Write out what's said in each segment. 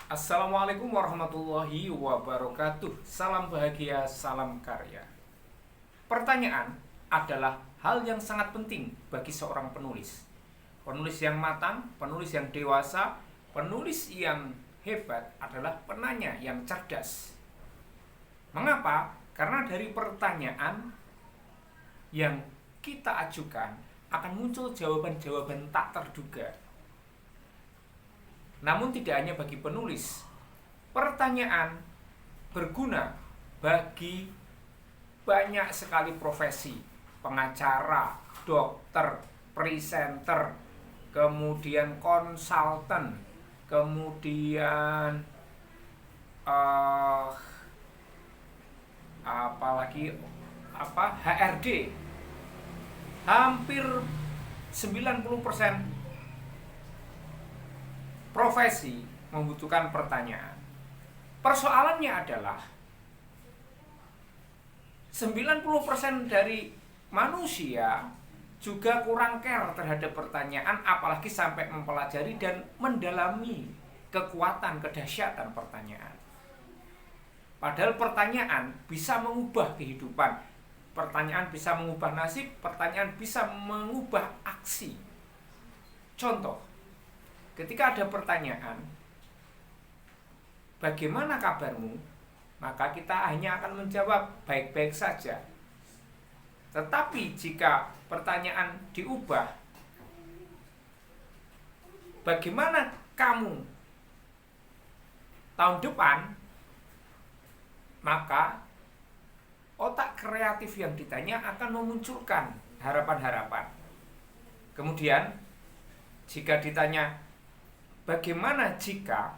Assalamualaikum warahmatullahi wabarakatuh. Salam bahagia, salam karya. Pertanyaan adalah hal yang sangat penting bagi seorang penulis. Penulis yang matang, penulis yang dewasa, penulis yang hebat adalah penanya yang cerdas. Mengapa? Karena dari pertanyaan yang kita ajukan akan muncul jawaban-jawaban tak terduga. Namun tidak hanya bagi penulis, pertanyaan berguna bagi banyak sekali profesi: pengacara, dokter, presenter, kemudian konsultan, kemudian apalagi HRD. Hampir 90% profesi membutuhkan pertanyaan. Persoalannya adalah 90% dari manusia juga kurang care terhadap pertanyaan, apalagi sampai mempelajari dan mendalami kekuatan, kedahsyatan pertanyaan. Padahal pertanyaan bisa mengubah kehidupan, pertanyaan bisa mengubah nasib, pertanyaan bisa mengubah aksi. Contoh, ketika ada pertanyaan, bagaimana kabarmu? Maka kita hanya akan menjawab baik-baik saja. Tetapi jika pertanyaan diubah, bagaimana kamu tahun depan? Maka otak kreatif yang ditanya akan memunculkan harapan-harapan. Kemudian jika ditanya, bagaimana jika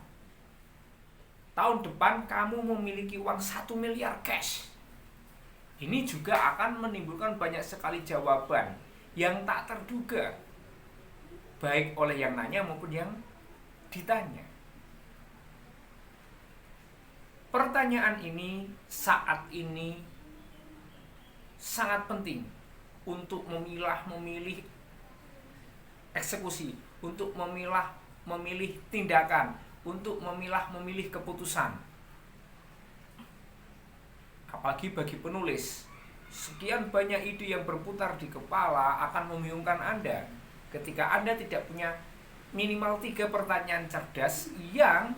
tahun depan kamu memiliki uang 1 miliar cash? Ini juga akan menimbulkan banyak sekali jawaban yang tak terduga, baik oleh yang nanya maupun yang ditanya. Pertanyaan ini saat ini sangat penting untuk memilih eksekusi, untuk memilih tindakan, untuk memilih keputusan. Apalagi bagi penulis, sekian banyak ide yang berputar di kepala akan membingungkan Anda ketika Anda tidak punya minimal 3 pertanyaan cerdas yang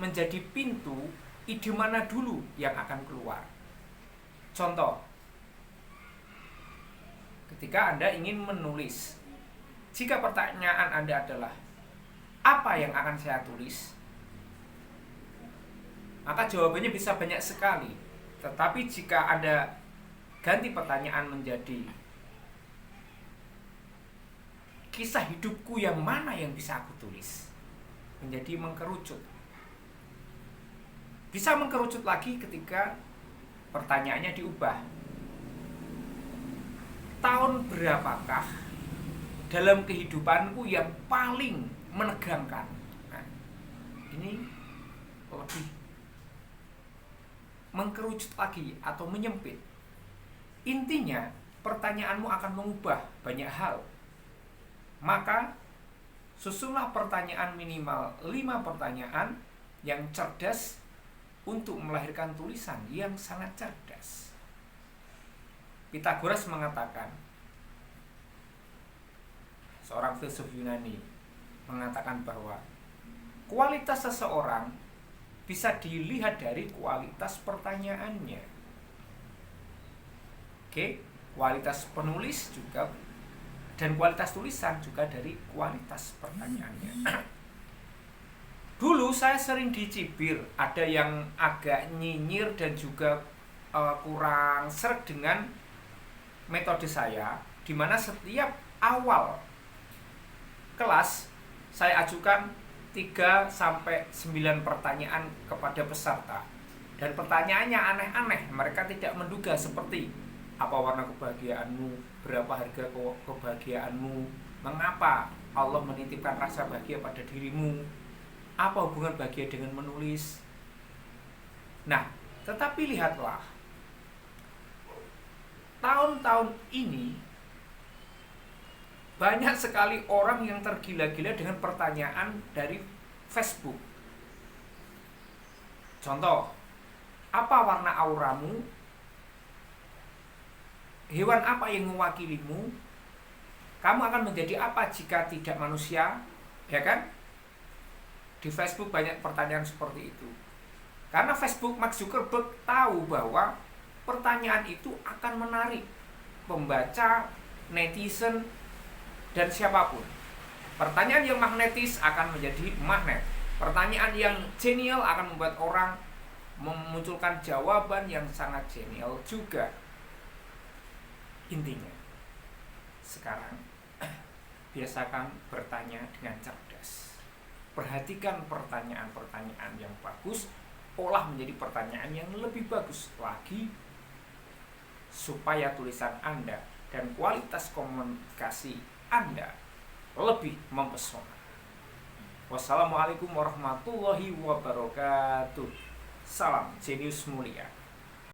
menjadi pintu ide mana dulu yang akan keluar. Contoh, ketika Anda ingin menulis, jika pertanyaan Anda adalah apa yang akan saya tulis, maka jawabannya bisa banyak sekali. Tetapi jika Anda ganti pertanyaan menjadi kisah hidupku yang mana yang bisa aku tulis, menjadi mengkerucut. Bisa mengkerucut lagi ketika pertanyaannya diubah. Tahun berapakah dalam kehidupanku yang paling menegangkan? Nah, ini lebih mengkerucut lagi atau menyempit. Intinya, pertanyaanmu akan mengubah banyak hal. Maka susunlah pertanyaan minimal 5 pertanyaan yang cerdas untuk melahirkan tulisan yang sangat cerdas. Pythagoras mengatakan, seorang filsuf Yunani mengatakan bahwa kualitas seseorang bisa dilihat dari kualitas pertanyaannya. Oke, kualitas penulis juga dan kualitas tulisan juga dari kualitas pertanyaannya. Dulu saya sering dicibir, ada yang agak nyinyir dan juga kurang sreg dengan metode saya, di mana setiap awal kelas saya ajukan 3 sampai 9 pertanyaan kepada peserta. Dan pertanyaannya aneh-aneh, mereka tidak menduga, seperti apa warna kebahagiaanmu, berapa harga kebahagiaanmu, mengapa Allah menitipkan rasa bahagia pada dirimu, apa hubungan bahagia dengan menulis. Nah, tetapi lihatlah, tahun-tahun ini banyak sekali orang yang tergila-gila dengan pertanyaan dari Facebook. Contoh, apa warna auramu? Hewan apa yang mewakilimu? Kamu akan menjadi apa jika tidak manusia? Ya kan? Di Facebook banyak pertanyaan seperti itu. Karena Facebook, Mark Zuckerberg tahu bahwa pertanyaan itu akan menarik pembaca, netizen, dan siapapun. Pertanyaan yang magnetis akan menjadi magnet. Pertanyaan yang genial akan membuat orang memunculkan jawaban yang sangat genial juga. Intinya, sekarang biasakan bertanya dengan cerdas. Perhatikan pertanyaan-pertanyaan yang bagus, olah menjadi pertanyaan yang lebih bagus lagi, supaya tulisan Anda dan kualitas komunikasi Anda lebih mempesona. Wassalamualaikum warahmatullahi wabarakatuh. Salam jenius mulia.